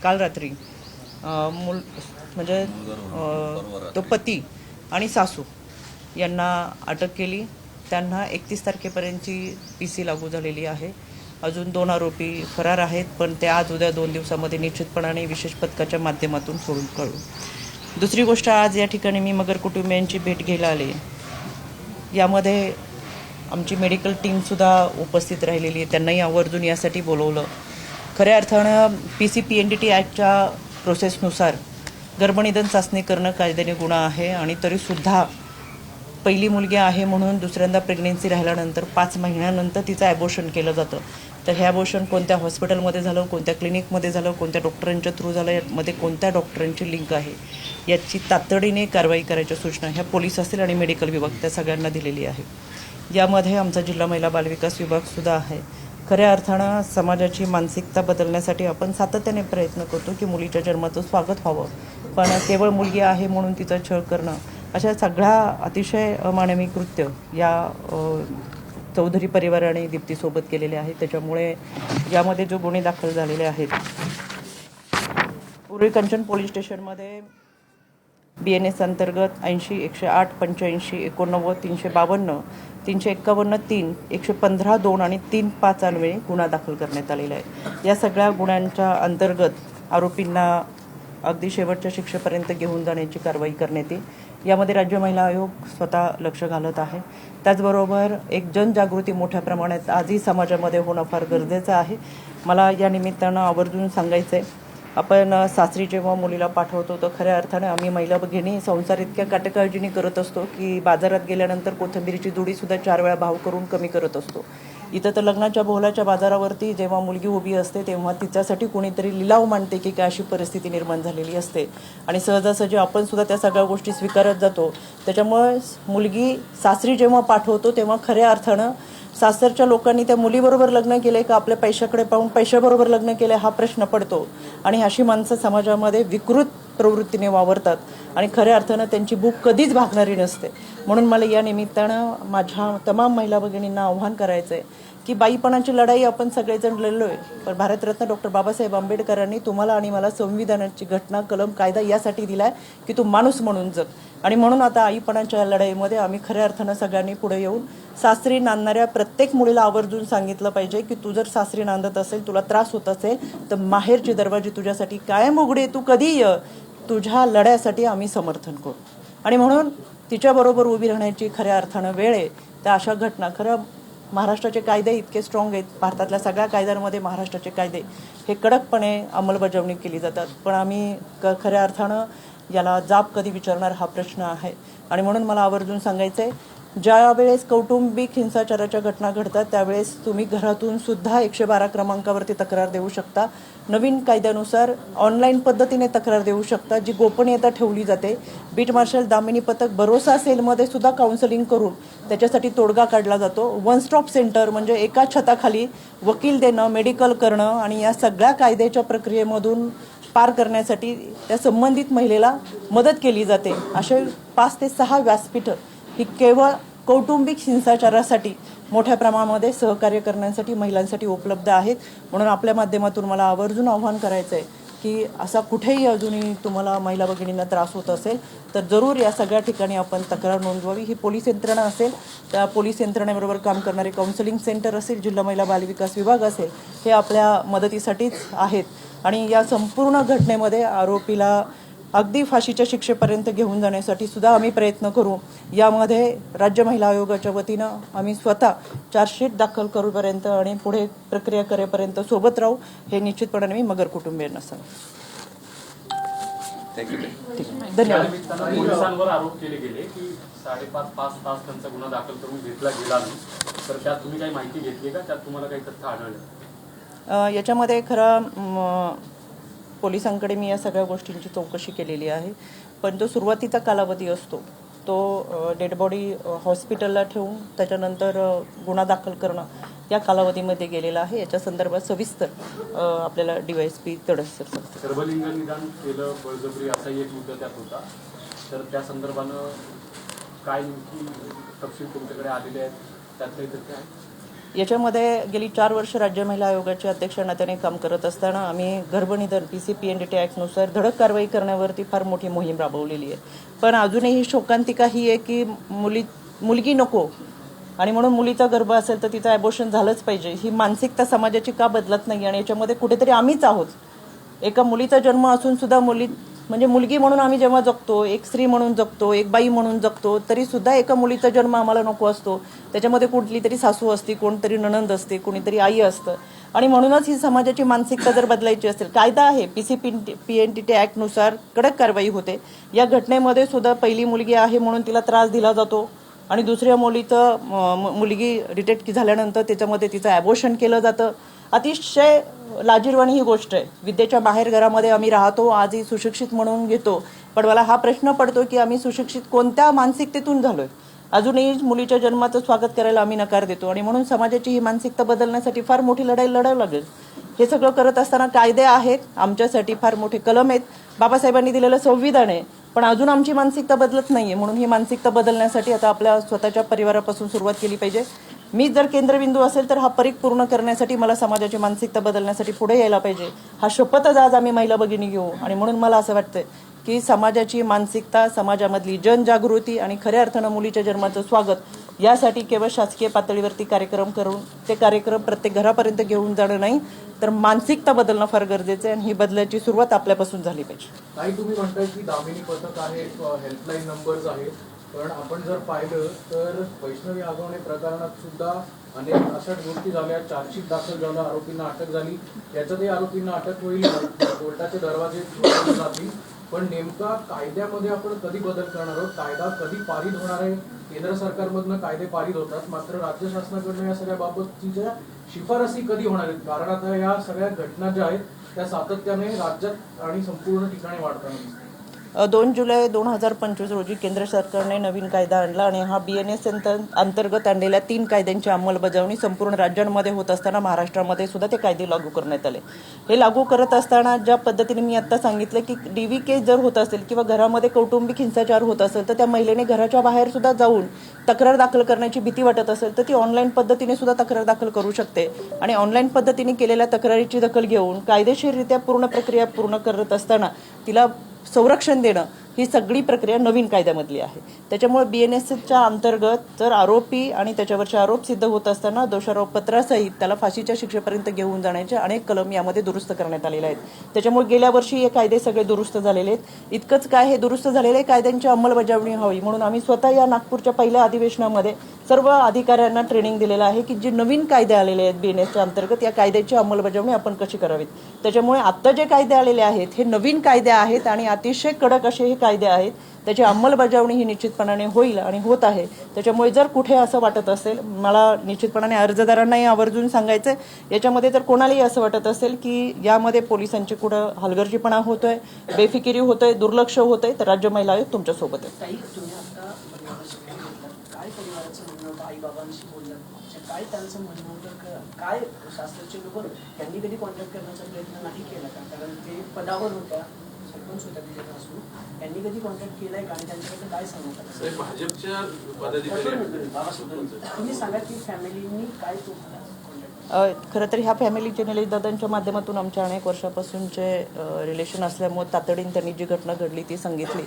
काल रात्री मूल म्हणजे तो पती आणि सासू यांना अटक केली. त्यांना 31 तारखेपर्यंतची PC लागू झालेली आहे. अजून 2 आरोपी फरार आहेत, पण ते आज उद्या 2 दिवसामध्ये निश्चितपणाने विशेष पथकाच्या माध्यमातून सोडून कळू. दुसरी गोष्ट, आज या ठिकाणी मी मगर कुटुंबियांची भेट घ्यायला आले. यामध्ये आमची मेडिकल टीमसुद्धा उपस्थित राहिलेली आहे. त्यांनाही आवर्जून यासाठी बोलवलं. खऱ्या अर्थानं PCPNDT ॲक्टच्या प्रोसेसनुसार गर्भनिधन चाचणी करणं कायद्याने गुन्हा आहे आणि तरीसुद्धा पहिली मुलगी आहे म्हणून दुसऱ्यांदा प्रेग्नेन्सी राहिल्यानंतर 5 महिन्यानंतर तिचं ॲबॉर्शन केलं जातं. तर हे ॲबॉर्शन कोणत्या हॉस्पिटलमध्ये झालं, कोणत्या क्लिनिकमध्ये झालं, कोणत्या डॉक्टरांच्या थ्रू झालं, यामध्ये कोणत्या डॉक्टरांची लिंक आहे, याची तातडीने कारवाई करायच्या सूचना ह्या पोलीस असतील आणि मेडिकल विभाग त्या सगळ्यांना दिलेली आहे. यामध्ये आमचा जिल्हा महिला बालविकास विभागसुद्धा आहे. खऱ्या अर्थानं समाजाची मानसिकता बदलण्यासाठी आपण सातत्याने प्रयत्न करतो की मुलीच्या जन्माचं स्वागत व्हावं, पण केवळ मुलगी आहे म्हणून तिचा छळ करणं, अशा सगळ्या अतिशय अमानवी कृत्य या चौधरी परिवाराने दीप्तीसोबत केलेले आहेत. त्याच्यामुळे यामध्ये जो गुन्हे दाखल झालेले आहेत, पूर्वी कंचन पोलीस स्टेशनमध्ये BNS अंतर्गत 80-108 85 89 352 351 3 115 2 आणि 3-5 अन्वये गुन्हा दाखल करण्यात आलेला आहे. या सगळ्या गुन्ह्यांच्या अंतर्गत आरोपींना अगदी शेवटच्या शिक्षेपर्यंत घेऊन जाण्याची कारवाई करण्यात येईल. यामध्ये राज्य महिला आयोग स्वतः लक्ष घालत आहे. त्याचबरोबर एक जनजागृती मोठ्या प्रमाणात आजही समाजामध्ये होणं फार गरजेचं आहे. मला या निमित्तानं आवर्जून सांगायचं आहे, आपण सासरी जेव्हा मुलीला पाठवतो तर खऱ्या अर्थाने आम्ही महिला भगिनी संसार इतक्या काटकाळजीने करत असतो की बाजारात गेल्यानंतर कोथिंबीरीची जुडीसुद्धा 4 वेळा भाव करून कमी करत असतो. इथं तर लग्नाच्या बोहल्याच्या बाजारावरती जेव्हा मुलगी उभी असते तेव्हा तिच्यासाठी कोणीतरी लिलाव मांडते की काय अशी परिस्थिती निर्माण झालेली असते आणि सहजासहजी आपण सुद्धा त्या सगळ्या गोष्टी स्वीकारत जातो. त्याच्यामुळे मुलगी सासरी जेव्हा पाठवतो तेव्हा खऱ्या अर्थानं सासरच्या लोकांनी त्या मुलीबरोबर लग्न केले का आपल्या पैशाकडे पाहून पैशाबरोबर लग्न केले हा प्रश्न पडतो आणि अशी माणसं समाजामध्ये विकृत प्रवृत्तीने वावरतात आणि खऱ्या अर्थानं त्यांची भूक कधीच भागणारी नसते. म्हणून मला या निमित्तानं माझ्या तमाम महिला भगिनींना आव्हान करायचं आहे की बाईपणाची लढाई आपण सगळेजण लढलो आहे, पण भारतरत्न डॉक्टर बाबासाहेब आंबेडकरांनी तुम्हाला आणि मला संविधानाची घटना, कलम, कायदा यासाठी दिला आहे की तू माणूस म्हणून जग. आणि म्हणून आता आईपणाच्या लढाईमध्ये आम्ही खऱ्या अर्थानं सगळ्यांनी पुढे येऊन सासरी नांदणाऱ्या प्रत्येक मुलीला आवर्जून सांगितलं पाहिजे की तू जर सासरी नांदत असेल, तुला त्रास होत असेल तर माहेरचे दरवाजे तुझ्यासाठी कायम उघडे, तू कधी ये, तुझ्या लढ्यासाठी आम्ही समर्थन करू. आणि म्हणून तिच्याबरोबर उभी राहण्याची खऱ्या अर्थानं वेळ आहे. त्या अशा घटना, खरं महाराष्ट्राचे कायदे इतके स्ट्रॉंग आहेत, भारतातल्या सगळ्या कायद्यांमध्ये महाराष्ट्राचे कायदे हे कडकपणे अंमलबजावणी केली जातात, पण आम्ही खऱ्या अर्थानं याला जाब कधी विचारणार हा प्रश्न आहे. आणि म्हणून मला आवर्जून सांगायचं आहे, ज्या वेळेस कौटुंबिक हिंसाचाराच्या घटना घडतात त्यावेळेस तुम्ही घरातून सुद्धा 112 क्रमांकावरती तक्रार देऊ शकता. नवीन कायद्यानुसार ऑनलाईन पद्धतीने तक्रार देऊ शकता, जी गोपनीयता ठेवली जाते. बीट मार्शल दामिनी पथक भरोसा सेलमध्ये सुद्धा काउन्सिलिंग करून त्याच्यासाठी तोडगा काढला जातो. वन स्टॉप सेंटर म्हणजे एका छताखाली वकील देणं, मेडिकल करणं आणि या सगळ्या कायद्याच्या प्रक्रियेमधून पार करण्यासाठी त्या संबंधित महिलेला मदत केली जाते. असे 5 ते 6 व्यासपीठं ही केवळ कौटुंबिक हिंसाचारासाठी मोठ्या प्रमाणामध्ये सहकार्य करण्यासाठी महिलांसाठी उपलब्ध आहेत. म्हणून आपल्या माध्यमातून मला आवर्जून आव्हान करायचं आहे की असा कुठेही अजूनही तुम्हाला महिला भगिनींना त्रास होत असेल तर जरूर या सगळ्या ठिकाणी आपण तक्रार नोंदवावी. ही पोलीस यंत्रणा असेल, त्या पोलीस यंत्रणेबरोबर काम करणारे काउन्सिलिंग सेंटर असेल, जिल्हा महिला बालविकास विभाग असेल, हे आपल्या मदतीसाठीच आहेत. आणि या संपूर्ण घटनेमध्ये आरोपीला अगदी फाशीच्या शिक्षेपर्यंत घेऊन जाण्यासाठी सुद्धा आम्ही प्रयत्न करू. यामध्ये राज्य महिला आयोगाच्या वतीनं आम्ही स्वतः चार्जशीट दाखल करूपर्यंत आणि पुढे प्रक्रिया करेपर्यंत सोबत राहू, हे निश्चितपणे मी मगर कुटुंबियांना सांगतो. धन्यवाद. पोलिसांवर आरोप केले गेले की 5.5 तास त्यांचा गुन्हा दाखल करून घेतला गेला नाही, तर त्यात तुम्ही काही माहिती घेतली का? त्यात तुम्हाला काही तथ्य आढळलं? याच्यामध्ये खरं पोलिसांकडे मी या सगळ्या गोष्टींची चौकशी केलेली आहे, पण जो सुरुवातीचा कालावधी असतो तो डेड बॉडी हॉस्पिटलला ठेवून त्याच्यानंतर गुन्हा दाखल करणं या कालावधीमध्ये गेलेला आहे. याच्या संदर्भात सविस्तर आपल्याला DYSP तडसर सांगते. गर्भलिंग निदान केलं, बळजबरी असाही एक मुद्दा त्यात होता, तर त्या संदर्भानं काय नेमकी तपशील तुमच्याकडे आलेले आहेत, त्यात काही तथ्य आहे? याच्यामध्ये गेली 4 वर्ष राज्य महिला आयोगाच्या अध्यक्ष नात्याने काम करत असताना आम्ही गर्भनिधन PCPNDT ॲक्टनुसार धडक कारवाई करण्यावरती फार मोठी मोहीम राबवलेली आहे. पण अजूनही शोकांतिका ही आहे की मुलगी नको आणि म्हणून मुलीचा गर्भ असेल तर तिचं ॲबॉर्शन झालंच पाहिजे, ही मानसिकता समाजाची का बदलत नाही. आणि याच्यामध्ये कुठेतरी आम्हीच आहोत. एका मुलीचा जन्म असून सुद्धा मुलगी म्हणून आम्ही जेव्हा जगतो, एक स्त्री म्हणून जगतो, एक बाई म्हणून जगतो, तरी सुद्धा एका मुलीचा जन्म आम्हाला नको असतो. त्याच्यामध्ये कुठली तरी सासू असते, कोणतरी नणंद असते, कोणीतरी आई असतं. आणि म्हणूनच ही समाजाची मानसिकता जर बदलायची असेल, कायदा आहे PCPNDT ॲक्टनुसार कडक कारवाई होते. या घटनेमध्ये सुद्धा पहिली मुलगी आहे म्हणून तिला त्रास दिला जातो आणि दुसऱ्या मुलगी डिटेक्ट झाल्यानंतर त्याच्यामध्ये तिचं ॲबॉर्शन केलं जातं. अतिशय लाजिरवाणी ही गोष्ट आहे. विद्येच्या बाहेर घरामध्ये आम्ही राहतो, आजही सुशिक्षित म्हणून घेतो, पण मला हा प्रश्न पडतो की आम्ही सुशिक्षित कोणत्या मानसिकतेतून झालोय. अजूनही मुलीच्या जन्माचं स्वागत करायला आम्ही नकार देतो आणि म्हणून समाजाची ही मानसिकता बदलण्यासाठी फार मोठी लढाई लढावं लागेल. हे सगळं करत असताना कायदे आहेत, आमच्यासाठी फार मोठे कलम आहेत, बाबासाहेबांनी दिलेलं संविधान आहे, पण अजून आमची मानसिकता बदलत नाहीये. म्हणून ही मानसिकता बदलण्यासाठी आता आपल्या स्वतःच्या परिवारापासून सुरुवात केली पाहिजे. मी जर केंद्रबिंदू असेल तर हा परीघ पूर्ण करण्यासाठी मला समाजाची मानसिकता बदलण्यासाठी पुढे यायला पाहिजे. हा शपथच आज आम्ही महिला भगिनी घेऊ. आणि म्हणून मला असं वाटतं की समाजाची मानसिकता, समाजामधली जनजागृती आणि खऱ्या अर्थानं मुलीच्या जन्माचं स्वागत यासाठी केवळ शासकीय पातळीवरती कार्यक्रम करून ते कार्यक्रम प्रत्येक घरापर्यंत घेऊन जाणं नाही, तर मानसिकता बदलणं फार गरजेचं आहे आणि ही बदलाची सुरुवात आपल्यापासून झाली पाहिजे. काही तुम्ही म्हणताय की दामिनी पथक आहे, हेल्पलाईन नंबर्स आहेत, पण आपण जर पाहिलं तर वैष्णवी आगवणे प्रकरणात सुद्धा अनेक अशा गोष्टी झाल्या, चार्जशीट दाखल झाला, आरोपींना अटक झाली. याच्यातही आरोपींना अटक होईल, कोर्टाचे दरवाजे उघडले जातील. पण नेमका कायद्यामध्ये आपण कधी बदल करणार आहोत? कायदा कधी पारित होणार आहे? केंद्र सरकारमधनं कायदे पारित होतात, मात्र राज्य शासनाकडनं या सगळ्या बाबतीच्या शिफारसी कधी होणार आहेत? कारण आता या सगळ्या घटना ज्या आहेत त्या सातत्याने राज्यात आणि संपूर्ण ठिकाणी वाढताना दिसतात. 2 जुलै 2025 रोजी केंद्र सरकारने नवीन कायदा आणला आणि हा BNS अंतर्गत आणलेल्या 3 कायद्यांची अंमलबजावणी संपूर्ण राज्यांमध्ये होत असताना महाराष्ट्रामध्ये सुद्धा ते कायदे लागू करण्यात आले. हे लागू करत असताना ज्या पद्धतीने मी आता सांगितलं की DV केस जर होत असेल किंवा घरामध्ये कौटुंबिक हिंसाचार होत असेल तर त्या महिलेने घराच्या बाहेर सुद्धा जाऊन तक्रार दाखल करण्याची भीती वाटत असेल तर ती ऑनलाईन पद्धतीने सुद्धा तक्रार दाखल करू शकते. आणि ऑनलाईन पद्धतीने केलेल्या तक्रारीची दखल घेऊन कायदेशीररित्या पूर्ण प्रक्रिया पूर्ण करत असताना तिला संरक्षण देणं ही सगळी प्रक्रिया नवीन कायद्यामधली आहे. त्याच्यामुळे BNSच्या अंतर्गत जर आरोपी आणि त्याच्यावरचे आरोप सिद्ध होत असताना दोषारोपपत्रासहित त्याला फाशीच्या शिक्षेपर्यंत घेऊन जाण्याचे अनेक कलम यामध्ये दुरुस्त करण्यात आलेले आहेत. त्याच्यामुळे गेल्या वर्षी हे कायदे सगळे दुरुस्त झालेले आहेत. इतकंच काय, हे दुरुस्त झालेले कायद्यांची अंमलबजावणी व्हावी म्हणून आम्ही स्वतः या नागपूरच्या पहिल्या अधिवेशनामध्ये सर्व अधिकाऱ्यांना ट्रेनिंग दिलेलं आहे की जे नवीन कायदे आलेले आहेत BNSच्या अंतर्गत या कायद्याची अंमलबजावणी आपण कशी करावीत. त्याच्यामुळे आत्ता जे कायदे आलेले आहेत हे नवीन कायदे आहेत आणि अतिशय कडक असे हे कायदे आहेत. त्याची अंमलबजावणी ही निश्चितपणाने होईल आणि होत आहे. त्याच्यामुळे जर कुठे असं वाटत असेल, मला निश्चितपणाने अर्जदारांनाही आवर्जून सांगायचं, याच्यामध्ये जर कोणालाही असं वाटत असेल की यामध्ये पोलिसांची कुठं हलगर्जीपणा होतोय, बेफिकिरी होतोय, दुर्लक्ष होतंय, तर राज्य महिला आयोग तुमच्यासोबत आहे. काय परिवाराचं म्हणणं होतं, आई बाबांशी बोललं, काय त्यांचं म्हणणं होतं, काय शास्त्राचे लोक त्यांनी कधी कॉन्टॅक्ट करण्याचा प्रयत्न नाही केला का? कारण ते पदावर होत्या, सरपंच होत्या तिथे असून त्यांनी कधी कॉन्टॅक्ट केलाय का आणि त्यांच्याकडे काय सांगतात? भाजपच्या पदाधिकारी तुम्ही सांगा की फॅमिलीनी काय तुम्हाला खरं तर ह्या फॅमिलीचे निलेश दादांच्या माध्यमातून आमच्या अनेक वर्षापासूनचे रिलेशन असल्यामुळे तातडीने त्यांनी जी घटना घडली ती सांगितली.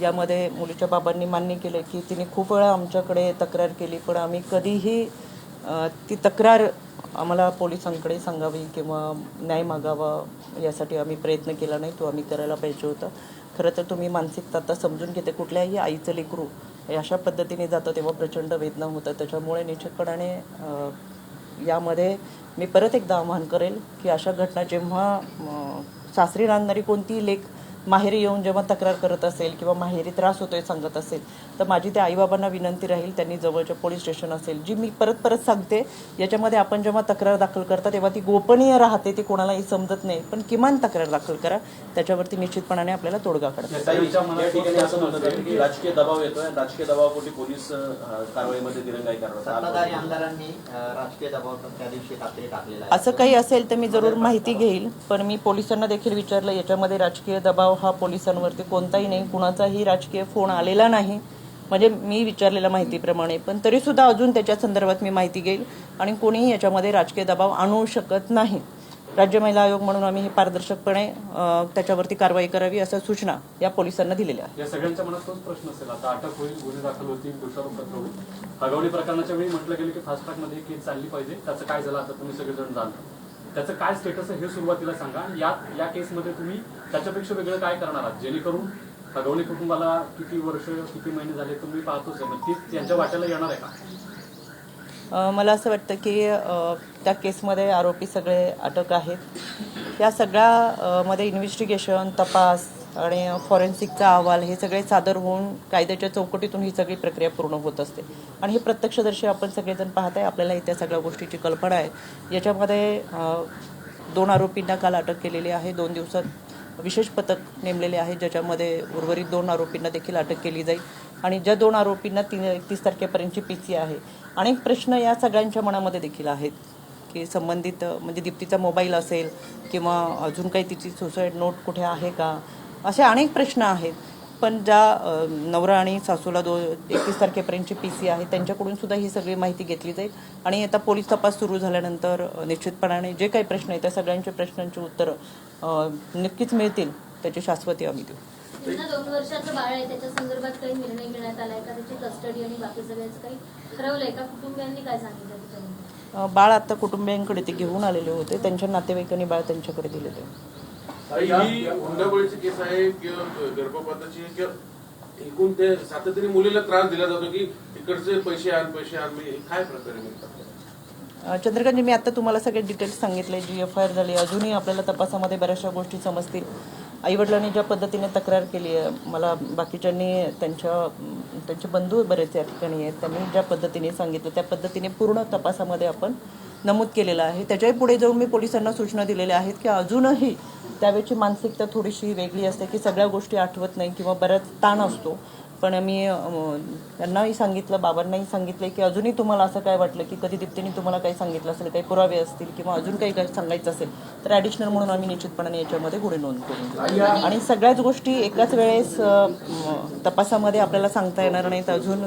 यामध्ये मुलीच्या बाबांनी मान्य केलं की तिने खूप वेळा आमच्याकडे तक्रार केली, पण आम्ही कधीही ती तक्रार आम्हाला पोलिसांकडे सांगावी किंवा न्याय मागावा यासाठी आम्ही प्रयत्न केला नाही. तो आम्ही करायला पाहिजे होता. खरं तर तुम्ही मानसिकता आता समजून घेते, कुठल्याही आईचं लेकरू अशा पद्धतीने जातं तेव्हा प्रचंड वेदना होतात. त्याच्यामुळे निश्चितपणाने यामध्ये मी परत एकदा आवाहन करेल की अशा घटना जेव्हा सासरी राहणारी कोणतीही लेक माहेरी येऊन जेव्हा तक्रार करत असेल किंवा माहेरी त्रास होतोय सांगत असेल तर माझी त्या आईबाबांना विनंती राहील, त्यांनी जवळच्या पोलीस स्टेशन असेल, जी मी परत सांगते, याच्यामध्ये आपण जेव्हा तक्रार दाखल करता तेव्हा ती गोपनीय राहते, ती कोणालाही समजत नाही, पण किमान तक्रार दाखल करा, त्याच्यावरती निश्चितपणाने आपल्याला तोडगा काढता. राजकीय दबाव येतोय, राजकीय दबावापोटी पोलीस कारवाईमध्ये दिरंगाई करतात. सत्ताधारी आमदारांनी राजकीय दबाव त्या दिवशी रात्री टाकलेला आहे. असं काही असेल तर मी जरूर माहिती घेईल, पण मी पोलिसांना देखील विचारलं, याच्यामध्ये राजकीय दबाव हा पोलिसांवरती कोणताही नाही, कुणाचाही राजकीय फोन आलेला नाही. म्हणजे मी विचारलेल्या माहितीप्रमाणे. पण तरीसुद्धा अजून त्याच्या संदर्भात मी माहिती घेईल आणि कोणीही याच्यामध्ये राजकीय दबाव आणू शकत नाही. राज्य महिला आयोग म्हणून आम्ही हे पारदर्शकपणे त्याच्यावरती कारवाई करावी अशा सूचना या पोलिसांना दिलेल्या आहेत. या सगळ्यांच्या मनात तोच प्रश्न असेल, आता अटक होईल, गुन्हे दाखल होतील, दोषारोपपत्र होईल. हगवणी प्रकरणाच्या वेळी म्हटलं गेलं की फास्ट ट्रॅकमध्ये केस चालली पाहिजे. त्याचं काय झालं आता तुम्ही सगळेजण जाणता. त्याचं काय स्टेटस आहे हे सुरुवातीला सांगा. आणि या केसमध्ये तुम्ही त्याच्यापेक्षा वेगळं काय करणार आहात, जेणेकरून हगवणी कुटुंबाला किती वर्ष किती महिने झाले तुम्ही पाहतोच आहे, ती त्यांच्या वाट्याला येणार आहे का? मला असं वाटतं की त्या केसमध्ये आरोपी सगळे अटक आहेत. या सगळ्या मध्ये इन्व्हेस्टिगेशन, तपास आणि फॉरेन्सिकचा अहवाल हे सगळे सादर होऊन कायद्याच्या चौकटीतून ही सगळी प्रक्रिया पूर्ण होत असते. आणि हे प्रत्यक्षदर्शी आपण सगळेजण पाहत आहे, आपल्याला त्या सगळ्या गोष्टीची कल्पना आहे. याच्यामध्ये 2 आरोपींना काल अटक केलेली आहे. 2 दिवसात विशेष पथक नेमलेले आहे, ज्याच्यामध्ये उर्वरित 2 आरोपींना देखील अटक केली जाईल. आणि ज्या 2 आरोपींना 31 तारखेपर्यंतची PC आहे. अनेक प्रश्न या सगळ्यांच्या मनामध्ये देखील आहेत की संबंधित म्हणजे दीप्तीचा मोबाईल असेल किंवा अजून काही तिची सुसाईड नोट कुठे आहे का, असे अनेक प्रश्न आहेत. पण ज्या नवरा आणि सासूला 31 तारखेपर्यंतची PC आहे त्यांच्याकडून सुद्धा ही सगळी माहिती घेतली जाईल. आणि आता पोलीस तपास सुरू झाल्यानंतर निश्चितपणाने जे काही प्रश्न आहेत त्या सगळ्यांच्या प्रश्नांची उत्तरं नक्कीच मिळतील, त्याची शाश्वती आम्ही देऊ. त्यांना 2 वर्षाचं बाळ आहे, त्याच्या संदर्भात काही निर्णय घेण्यात आलाय का? त्याची कस्टडी आणि बाकी सगळ्याचं काही ठरवलंय का? कुटुंबियांनी काय सांगितलं त्याच्यामध्ये? बाळ आता कुटुंबियांकडे ते घेऊन आलेले होते, त्यांच्या नातेवाईकांनी बाळ त्यांच्याकडे दिलेले. ही हुंडाबळीची केस आहे किंवा गर्भपाताची आहे किंवा एकूण ते सातत्याने मुलीला त्रास दिला जातो की तिकडचे पैसे आण मी काय प्रकारे म्हणतात? चंद्रकांतजी, मी आता तुम्हाला सगळे डिटेल्स सांगितले. जी FIR झाली, अजूनही आपल्याला तपासामध्ये बऱ्याचशा गोष्टी समजतील. आईवडिलांनी ज्या पद्धतीने तक्रार केली आहे, मला बाकीच्यांनी त्यांचे बंधू बरेच या ठिकाणी आहेत, त्यांनी ज्या पद्धतीने सांगितलं त्या पद्धतीने पूर्ण तपासामध्ये आपण नमूद केलेलं आहे. त्याच्याही पुढे जाऊन मी पोलिसांना सूचना दिलेल्या आहेत की अजूनही त्यावेळची मानसिकता थोडीशी वेगळी असते की सगळ्या गोष्टी आठवत नाही किंवा बराच ताण असतो. पण मी त्यांनाही सांगितलं, बाबांनाही सांगितलं की अजूनही तुम्हाला असं काय वाटलं की कधी दीप्तीने तुम्हाला काही सांगितलं असेल, काही पुरावे असतील किंवा अजून काही सांगायचं असेल तर ॲडिशनल म्हणून आम्ही निश्चितपणे याच्यामध्ये गुन्हे नोंद करून. आणि सगळ्याच गोष्टी एकाच वेळेस तपासामध्ये आपल्याला सांगता येणार नाहीत. अजून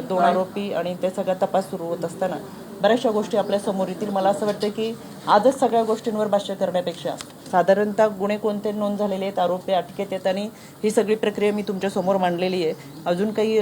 2 आरोपी आणि ते सगळा तपास सुरू होत असताना बऱ्याचशा गोष्टी आपल्या समोर येतील. मला असं वाटतं की आजच सगळ्या गोष्टींवर भाष्य करण्यापेक्षा साधारणतः गुन्हे कोणते नोंद झालेले आहेत, आरोपी अटकेत येत आणि ही सगळी प्रक्रिया मी तुमच्या समोर मांडलेली आहे. अजून काही